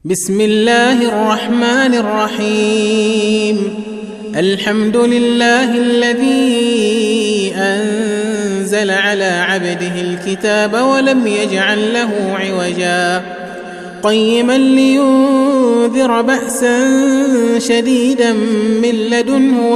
بسم الله الرحمن الرحيم. الحمد لله الذي أنزل على عبده الكتاب ولم يجعل له عوجا قيما لينذر بأسا شديدا من لدنه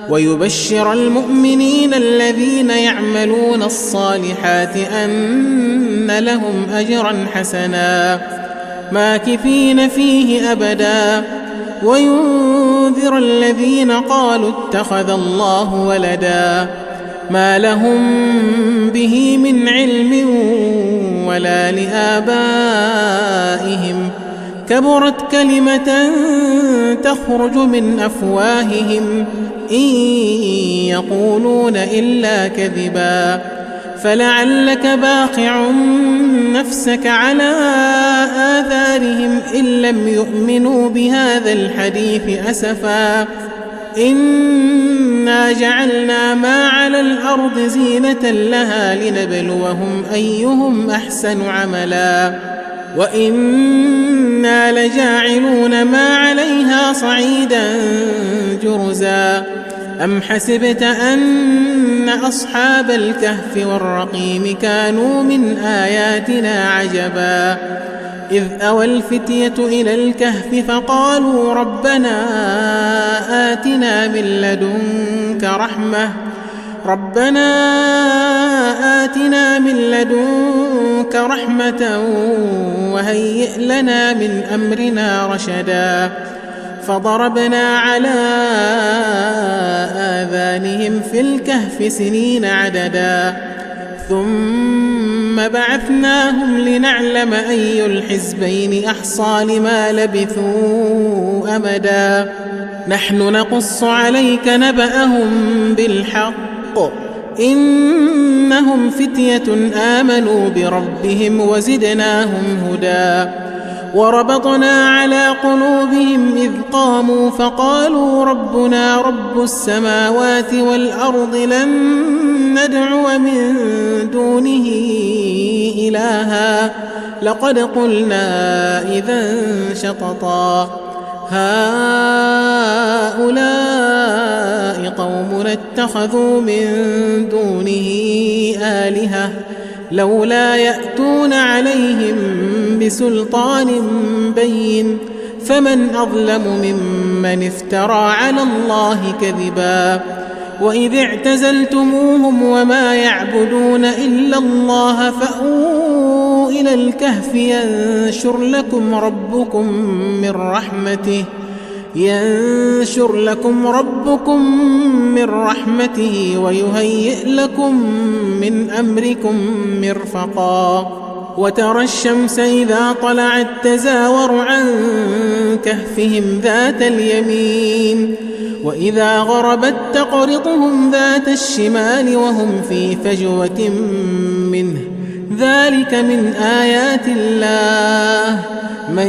ويبشر المؤمنين الذين يعملون الصالحات أن لهم أجرا حسنا ماكثين فيه أبدا وينذر الذين قالوا اتخذ الله ولدا ما لهم به من علم ولا لآبائهم كبرت كلمة تخرج من أفواههم إن يقولون إلا كذبا فلعلك باخع نفسك على آثارهم إن لم يؤمنوا بهذا الحديث أسفا إنا جعلنا ما على الأرض زينة لها لنبلوهم أيهم أحسن عملا وإنا لجاعلون ما عليها صعيدا جرزا أم حسبت أن أصحاب الكهف والرقيم كانوا من آياتنا عجبا إذ أوى الفتية إلى الكهف فقالوا ربنا آتنا من لدنك رحمة وهيئ لنا من أمرنا رشدا فضربنا على آذانهم في الكهف سنين عددا ثم بعثناهم لنعلم أي الحزبين أحصى لما لبثوا أمدا نحن نقص عليك نبأهم بالحق إنهم فتية آمنوا بربهم وزدناهم هدى وربطنا على قلوبهم إذ قاموا فقالوا ربنا رب السماوات والأرض لن ندعو من دونه إلها لقد قلنا إذا شططا هؤلاء قومنا اتخذوا من دونه آلهة لولا يأتون عليهم بسلطان بين فمن أظلم ممن افترى على الله كذبا وإذ اعتزلتموهم وما يعبدون إلا الله فأووا إلى الكهف ينشر لكم ربكم من رحمته ويهيئ لكم من أمركم مرفقا وترى الشمس إذا طلعت تزاور عن كهفهم ذات اليمين وإذا غربت تقرضهم ذات الشمال وهم في فجوة منه ذلك من آيات الله من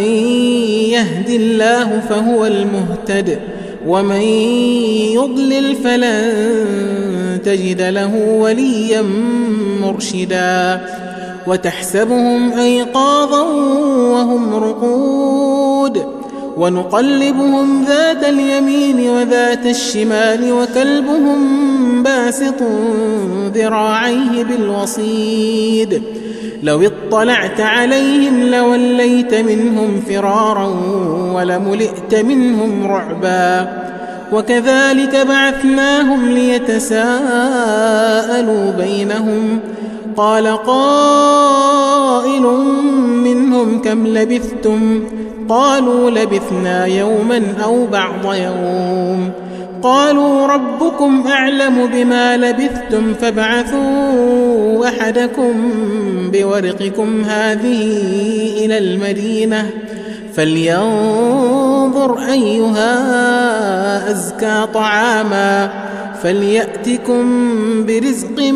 يهد الله فهو المهتد ومن يضلل فلن تجد له وليا مرشدا وتحسبهم أيقاظا وهم رقود ونقلبهم ذات اليمين وذات الشمال وكلبهم باسط ذراعيه بالوصيد لو اطلعت عليهم لوليت منهم فرارا ولملئت منهم رعبا وكذلك بعثناهم ليتساءلوا بينهم قال قائل منهم كم لبثتم قالوا لبثنا يوما أو بعض يوم قالوا ربكم أعلم بما لبثتم فابعثوا أحدكم بورقكم هذه إلى المدينة فلينظر أيها أزكى طعاما فليأتكم برزق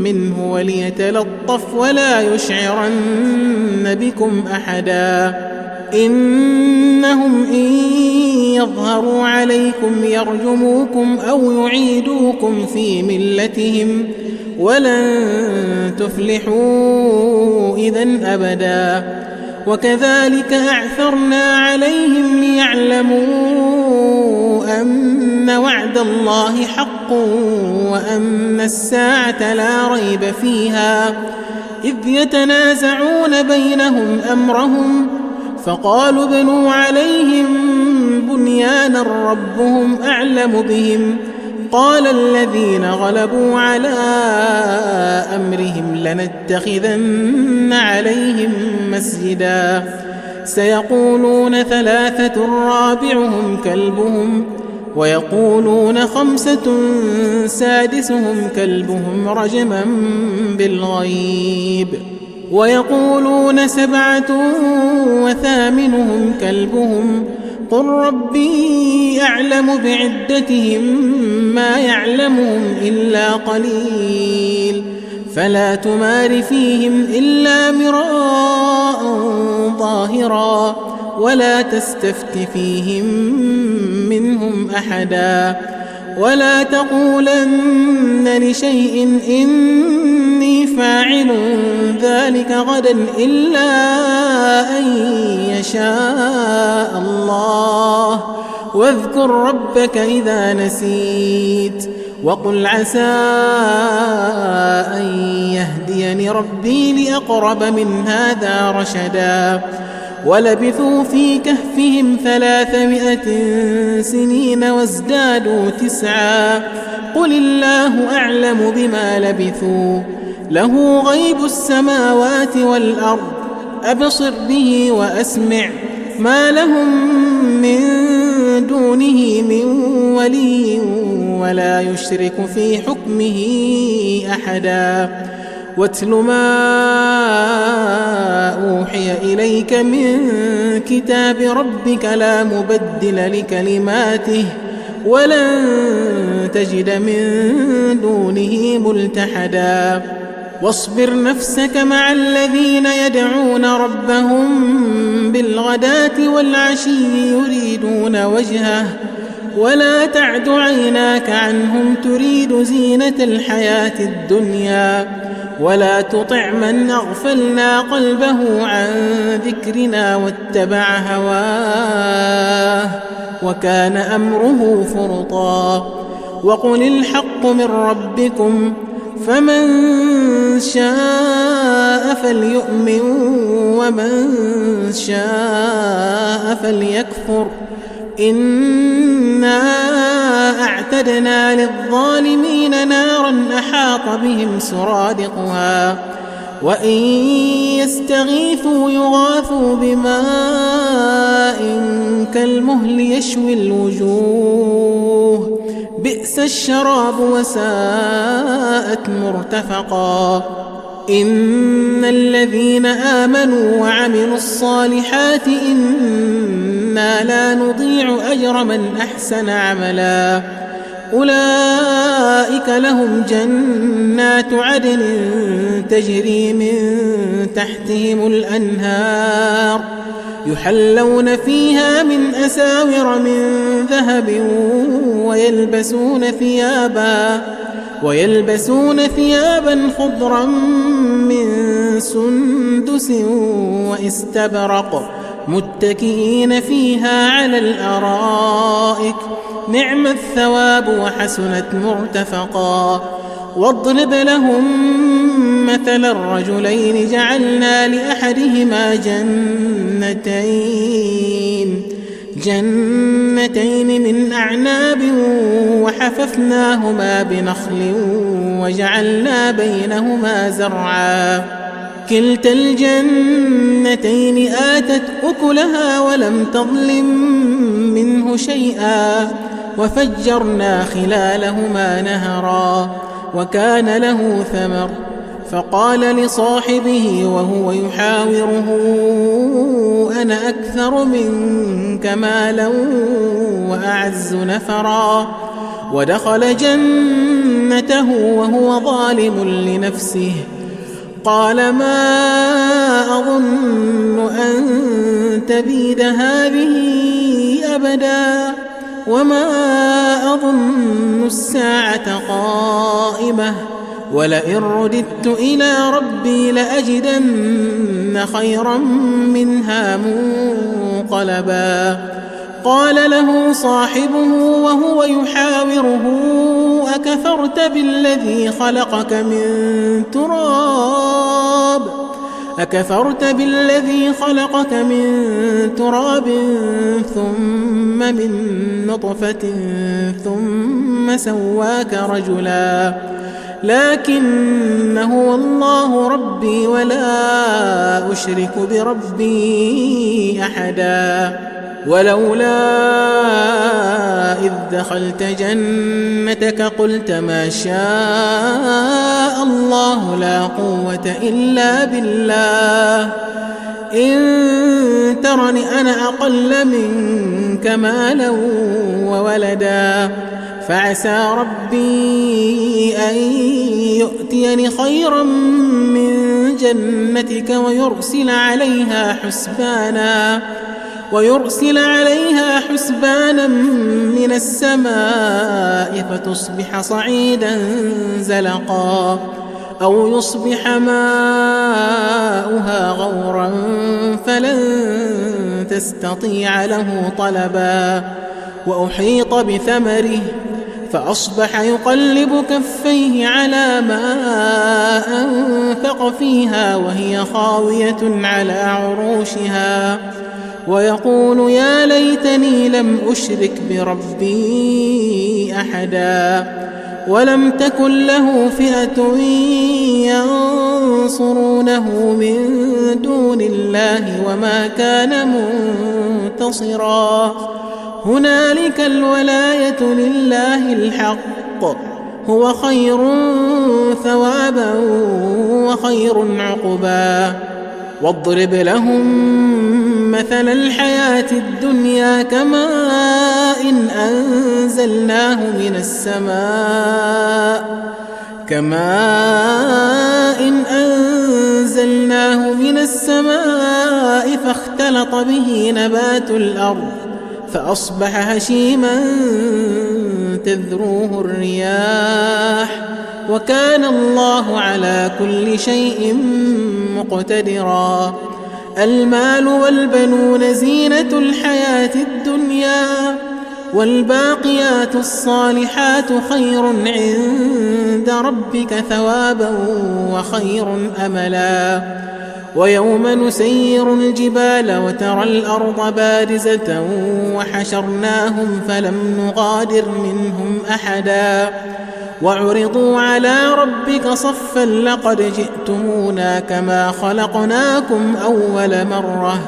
منه وليتلطف ولا يشعرن بكم أحدا إنهم إن يظهروا عليكم يرجموكم أو يعيدوكم في ملتهم ولن تفلحوا إذن أبدا. وكذلك أعثرنا عليهم ليعلموا أن وعد الله حق وأن الساعة لا ريب فيها، إذ يتنازعون بينهم أمرهم فقالوا ابنوا عليهم بنيانا ربهم أعلم بهم. قال الذين غلبوا على أمرهم لنتخذن عليهم مسجدا. سيقولون 3 رابعهم كلبهم ويقولون 5 سادسهم كلبهم رجما بالغيب، ويقولون 7 وثامنهم كلبهم، قل ربي أعلم بعدتهم ما يعلمهم إلا قليل. فلا تمار فيهم إلا مراء ظاهرا ولا تستفت فيهم منهم أحدا. ولا تقولن لشيء إني فاعل ذلك غدا إلا أن يشاء الله. واذكر ربك إذا نسيت وقل عسى أن يهديني ربي لأقرب من هذا رشدا. ولبثوا في كهفهم 300 سنين وازدادوا 9. قل الله أعلم بما لبثوا له غيب السماوات والأرض أبصر به وأسمع ما لهم من دونه من ولي ولا يشرك في حكمه أحدا. واتل ما أوحي إليك من كتاب ربك لا مبدل لكلماته ولن تجد من دونه ملتحدا. واصبر نفسك مع الذين يدعون ربهم بالغداة والعشي يريدون وجهه ولا تعد عيناك عنهم تريد زينة الحياة الدنيا. ولا تطع من أغفلنا قلبه عن ذكرنا واتبع هواه وكان أمره فرطا. وقل الحق من ربكم فمن شاء فليؤمن ومن شاء فليكفر. إنا أعتدنا للظالمين نارا أحاط بهم سرادقها وإن يستغيثوا يغاثوا بماء كالمهل يشوي الوجوه بئس الشراب وساءت مرتفقا. إن الذين آمنوا وعملوا الصالحات إنا لا نضيع أجر من أحسن عملا. أولئك لهم جنات عدن تجري من تحتهم الأنهار يحلون فيها من أساور من ذهب ويلبسون ثيابا خضرا من سندس واستبرق متكئين فيها على الأرائك نعم الثواب وحسنت مرتفقا. واضرب لهم مثل الرجلين جعلنا لأحدهما جنتين من أعناب وحففناهما بنخل وجعلنا بينهما زرعا. كلتا الجنتين آتت أكلها ولم تظلم منه شيئا وفجرنا خلالهما نهرا وكان له ثمر. فقال لصاحبه وهو يحاوره أنا أكثر منك مالا وأعز نفرا. ودخل جنته وهو ظالم لنفسه قال ما أظن أن تبيد هذه أبدا وما أظن الساعة قائمة ولئن رددت إلى ربي لأجدن خيرا منها منقلبا قال له صاحبه وهو يحاوره أكفرت بالذي خلقك من تراب ثم من نطفة ثم سواك رجلا لكن هو الله ربي ولا أشرك بربي أحدا ولولا إذ دخلت جنتك قلت ما شاء الله لا قوة إلا بالله إن ترني أنا أقل منك مالا وولدا فعسى ربي أن يؤتيني خيرا من جنتك ويرسل عليها حسبانا من السماء فتصبح صعيدا زلقا أو يصبح ماؤها غورا فلن تستطيع له طلبا وأحيط بثمره فأصبح يقلب كفيه على ما أنفق فيها وهي خاوية على عروشها ويقول يا ليتني لم أشرك بربي أحدا ولم تكن له فئة ينصرونه من دون الله وما كان منتصرا هنالك الولاية لله الحق هو خير ثوابا وخير عقبا واضرب لهم مثل الحياة الدنيا كماء أنزلناه من السماء فاختلط به نبات الأرض فأصبح هشيما تذروه الرياح وكان الله على كل شيء مقتدرا المال والبنون زينة الحياة الدنيا والباقيات الصالحات خير عند ربك ثوابا وخير أملا ويوم نسير الجبال وترى الأرض بارزة وحشرناهم فلم نغادر منهم أحدا وعرضوا على ربك صفا لقد جئتمونا كما خلقناكم أول مرة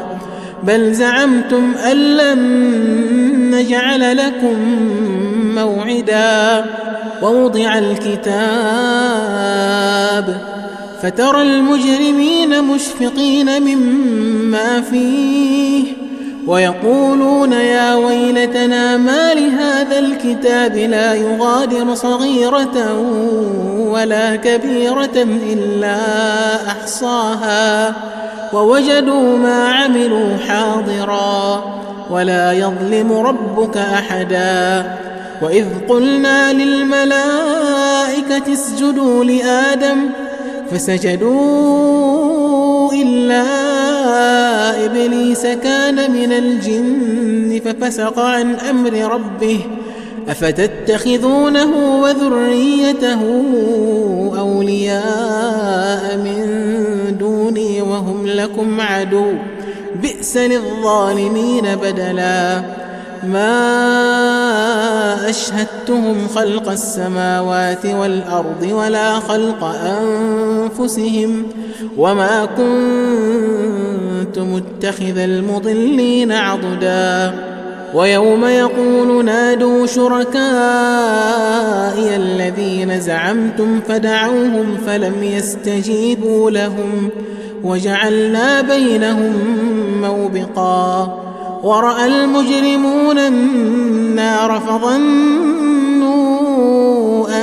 بل زعمتم أن لن نجعل لكم موعدا ووضع الكتاب فترى المجرمين مشفقين مما فيه ويقولون يا ويلتنا ما لهذا الكتاب لا يغادر صغيرة ولا كبيرة إلا أحصاها ووجدوا ما عملوا حاضرا ولا يظلم ربك أحدا وإذ قلنا للملائكة اسجدوا لآدم فسجدوا إلا إبليس كان من الجن ففسق عن أمر ربه أفتتخذونه وذريته أولياء من دوني وهم لكم عدو بئس للظالمين بدلا ما أشهدتهم خلق السماوات والأرض ولا خلق أنفسهم وما كنت متخذ المضلين عضدا ويوم يقول نادوا شركائي الذين زعمتم فدعوهم فلم يستجيبوا لهم وجعلنا بينهم موبقا ورأى المجرمون النار فظنوا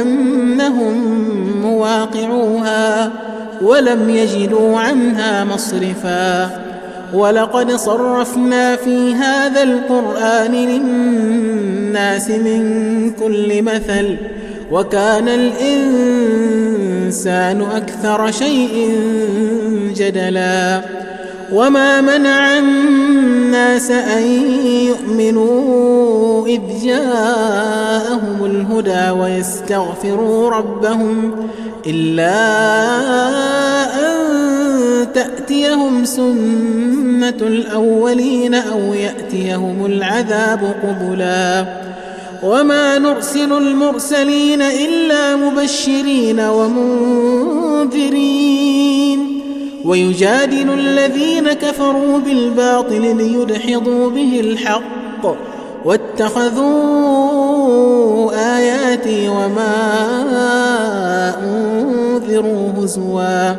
أنهم مواقعوها ولم يجدوا عنها مصرفا ولقد صرفنا في هذا القرآن للناس من كل مثل وكان الإنسان الإنسان أكثر شيء جدلا وما منع الناس أن يؤمنوا إذ جاءهم الهدى ويستغفروا ربهم إلا أن تأتيهم سنة الأولين أو يأتيهم العذاب قبلا وما نرسل المرسلين إلا مبشرين ومنذرين ويجادل الذين كفروا بالباطل ليدحضوا به الحق واتخذوا آياتي وما أنذروا هزوا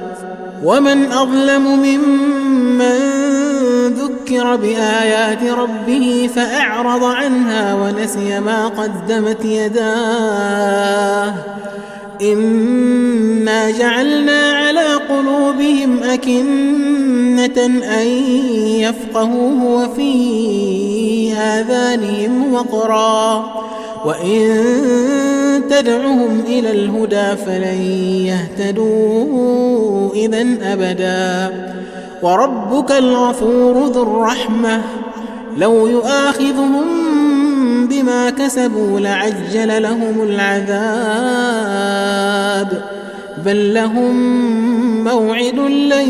ومن أظلم ممن ذكر بآيات ربه فأعرض عنها ونسي ما قدمت يداه إنا جعلنا على قلوبهم أكنة أن يفقهوه وفي آذانهم وقرا وإن تدعهم إلى الهدى فلن يهتدوا إذن أبدا وربك الغفور ذو الرحمة لو يؤاخذهم بما كسبوا لعجل لهم العذاب بل لهم موعد لن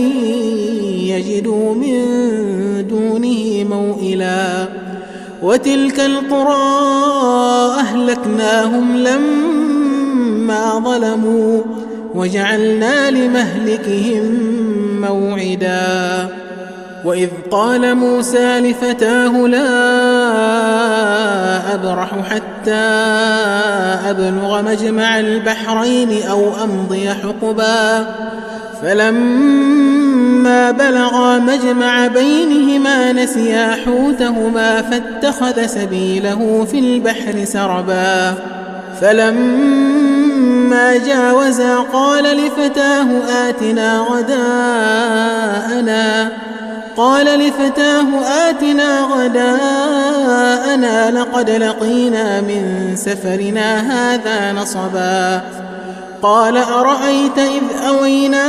يجدوا من دونه موئلا وتلك القرى أهلكناهم لما ظلموا وجعلنا لمهلكهم موعدا وإذ قال موسى لفتاه لا أبرح حتى أبلغ مجمع البحرين أو أمضي حقبا فلما بلغا مجمع بينهما نسيا حوتهما فاتخذ سبيله في البحر سربا فلما جاوزا قال لفتاه آتنا غداءنا لقد لقينا من سفرنا هذا نصبا قال أرأيت إذ أوينا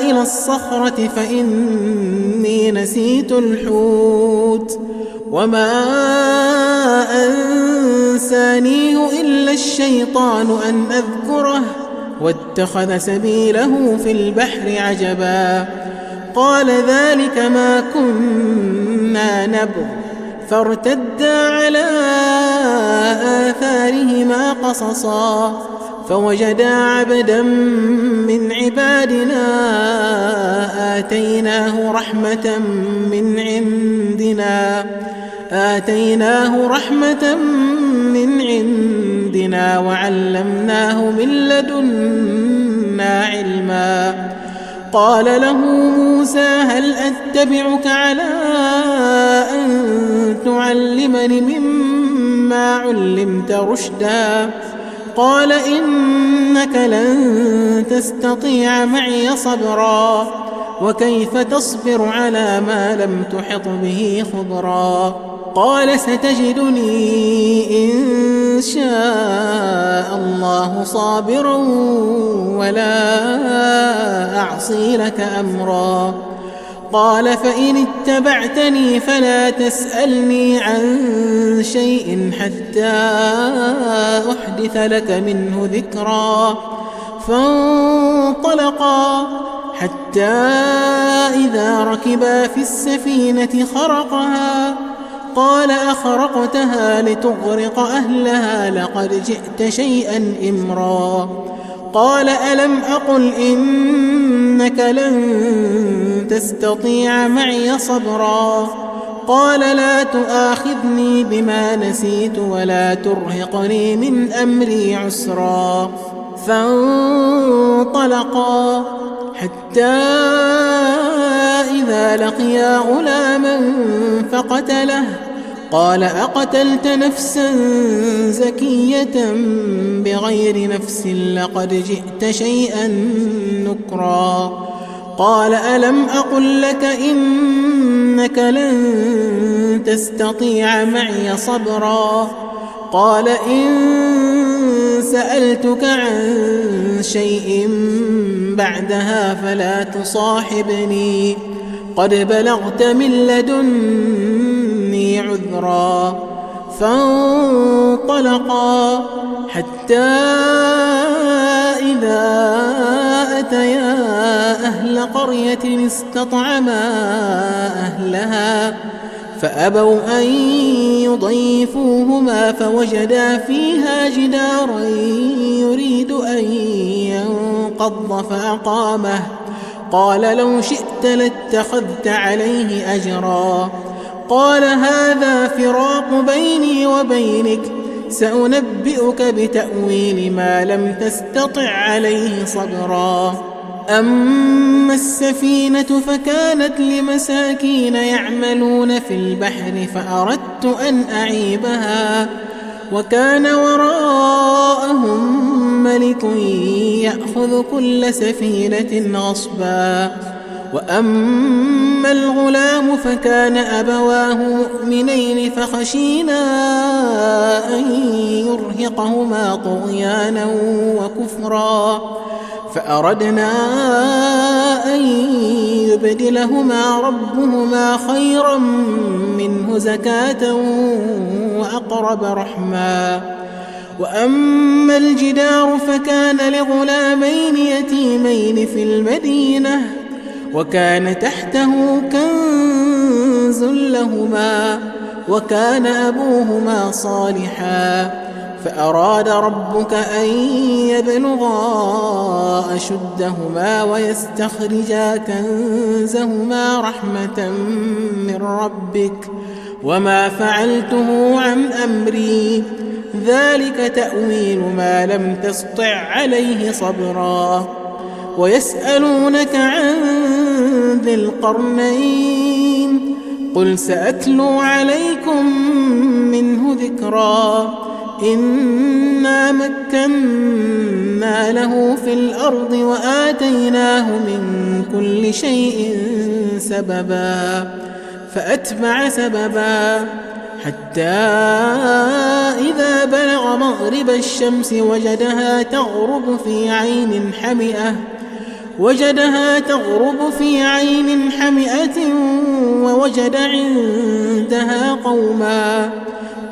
إلى الصخرة فإني نسيت الحوت وما أنسانيه إلا الشيطان أن أذكره واتخذ سبيله في البحر عجبا قال ذلك ما كنا نبغ فارتدا على آثارهما قصصا فوجدا عبدا من عبادنا آتيناه رحمة من عندنا وعلمناه من لدنا علما قال له موسى هل أتبعك على أن تعلمني مما علمت رشدا قال إنك لن تستطيع معي صبرا وكيف تصبر على ما لم تحط به خبرا قال ستجدني إن شاء الله صابرا ولا أعصي لك أمرا قال فإن اتبعتني فلا تسألني عن شيء حتى أحدث لك منه ذكرا فانطلقا حتى إذا ركبا في السفينة خرقها قال أخرقتها لتغرق أهلها لقد جئت شيئا إمرا قال ألم أقل إنك لن تستطيع معي صبرا قال لا تؤاخذني بما نسيت ولا ترهقني من أمري عسرا فانطلقا حتى إذا لقيا غلاما فقتله قال أقتلت نفسا زكية بغير نفس لقد جئت شيئا نكرا قال ألم أقل لك إنك لن تستطيع معي صبرا قال إن سألتك عن شيء بعدها فلا تصاحبني قد بلغت من لدني عذرا. فانطلقا حتى إذا أتيا أهل قرية استطعما أهلها فأبوا أن يضيفوهما فوجدا فيها جدارا يريد أن ينقض فأقامه. قال لو شئت لاتخذت عليه أجرا. قال هذا فراق بيني وبينك سأنبئك بتأويل ما لم تستطع عليه صبرا. أما السفينة فكانت لمساكين يعملون في البحر فأردت أن أعيبها وكان وراءهم ملك يأخذ كل سفينة غصبا. وأما الغلام فكان أبواه مؤمنين فخشينا أن يرهقهما طغيانا وكفرا فأردنا أن يبدلهما ربهما خيرا منه زكاة وأقرب رحما. وأما الجدار فكان لغلامين يتيمين في المدينة وكان تحته كنز لهما وكان أبوهما صالحا فأراد ربك أن يبلغا أشدهما ويستخرجا كنزهما رحمة من ربك وما فعلته عن أمري ذلك تأويل ما لم تسطع عليه صبرا. ويسألونك عن ذي القرنين قل سأتلو عليكم منه ذكرا. إنا مكنا له في الأرض وآتيناه من كل شيء سببا فأتبع سببا حتى إذا بلغ مغرب الشمس وجدها تغرب في عين حمئة ووجد عندها قوما.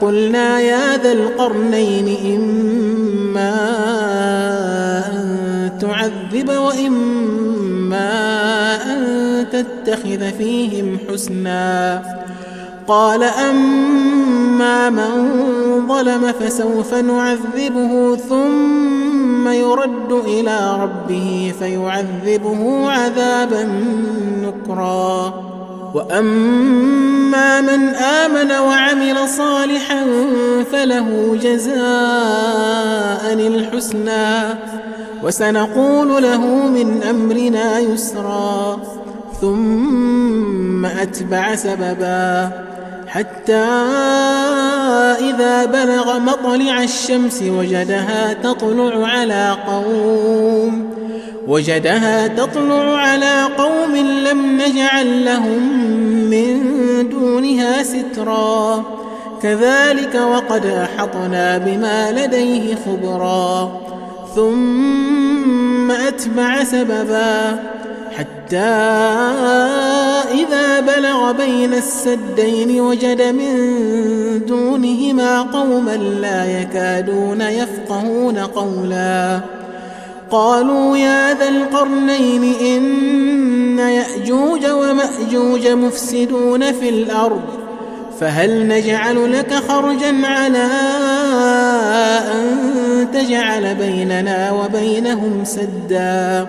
قلنا يا ذا القرنين إما أن تعذب وإما أن تتخذ فيهم حسنا. قال أما من ظلم فسوف نعذبه ثم يرد إلى ربه فيعذبه عذابا نكرا. وأما من آمن وعمل صالحا فله جزاء الحسنى وسنقول له من أمرنا يسرا. ثم أتبع سببا حتى إذا بلغ مطلع الشمس وجدها تطلع على قوم لم نجعل لهم من دونها سترا. كذلك وقد أحطنا بما لديه خبرا. ثم أتبع سببا حتى إذا بلغ بين السدين وجد من دونهما قوما لا يكادون يفقهون قولا. قالوا يا ذا القرنين إن يأجوج ومأجوج مفسدون في الأرض فهل نجعل لك خرجا على أن تجعل بيننا وبينهم سدا.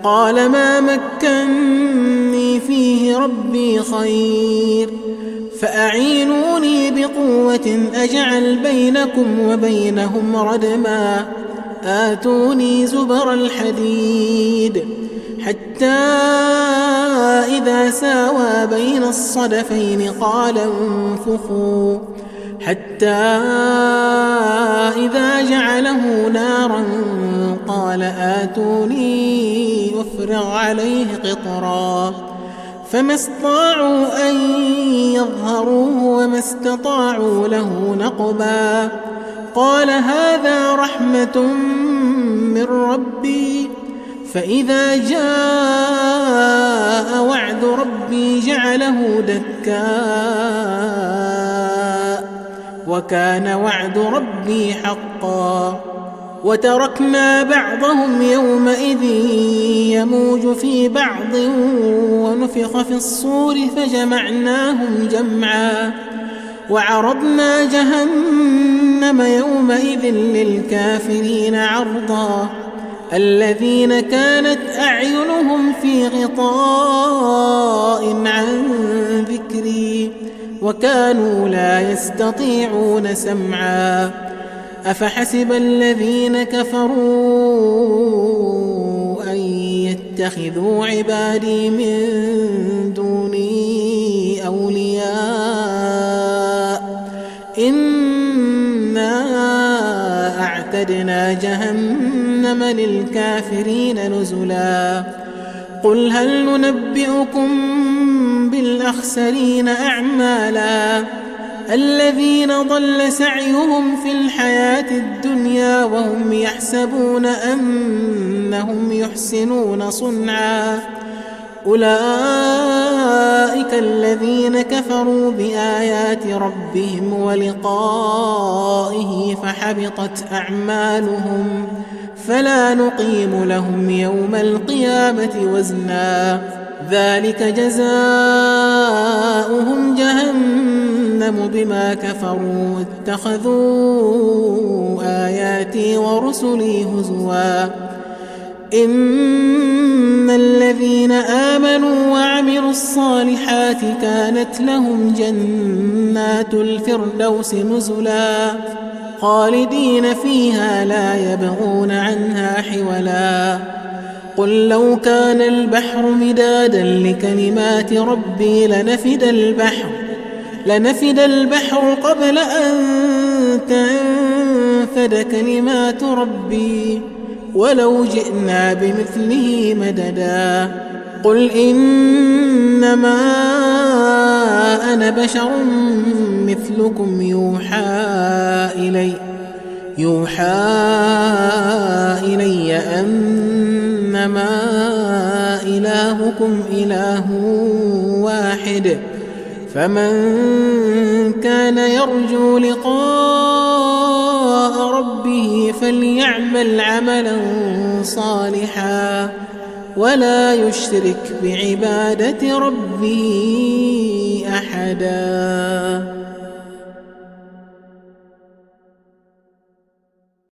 قال ما مكني فيه ربي خير فأعينوني بقوة أجعل بينكم وبينهم ردما. آتوني زبر الحديد حتى إذا ساوى بين الصدفين قال انفخوا حتى إذا جعله نارا قال آتوني أفرغ عليه قطرا. فما استطاعوا أن يظهروه وما استطاعوا له نقبا. قال هذا رحمة من ربي فإذا جاء وعد ربي جعله دكاء وكان وعد ربي حقا وتركنا بعضهم يومئذ يموج في بعض ونفخ في الصور فجمعناهم جمعا وعرضنا جهنم يومئذ للكافرين عرضا الذين كانت أعينهم في غطاء عن ذكري وكانوا لا يستطيعون سمعا أفحسب الذين كفروا أن يتخذوا عبادي من دوني أولياء إنا أعتدنا جهنم للكافرين نزلا قل هل ننبئكم بالأخسرين أعمالا الذين ضل سعيهم في الحياة الدنيا وهم يحسبون أنهم يحسنون صنعا أولئك الذين كفروا بآيات ربهم ولقائه فحبطت أعمالهم فلا نقيم لهم يوم القيامة وزنا ذلك جزاؤهم جهنم بما كفروا اتخذوا آياتي ورسلي هزوا إن الذين آمنوا وعملوا الصالحات كانت لهم جنات الفردوس نزلا خالدين فيها لا يبغون عنها حولا قل لو كان البحر مدادا لكلمات ربي لنفد البحر قبل أن تنفد كلمات ربي ولو جئنا بمثله مددا قل إنما أنا بشر مثلكم يوحى إلي أنما إلهكم إله واحد فمن كان يرجو لقاء ربه فليعمل عملا صالحا ولا يشرك بعبادة ربه أحدا.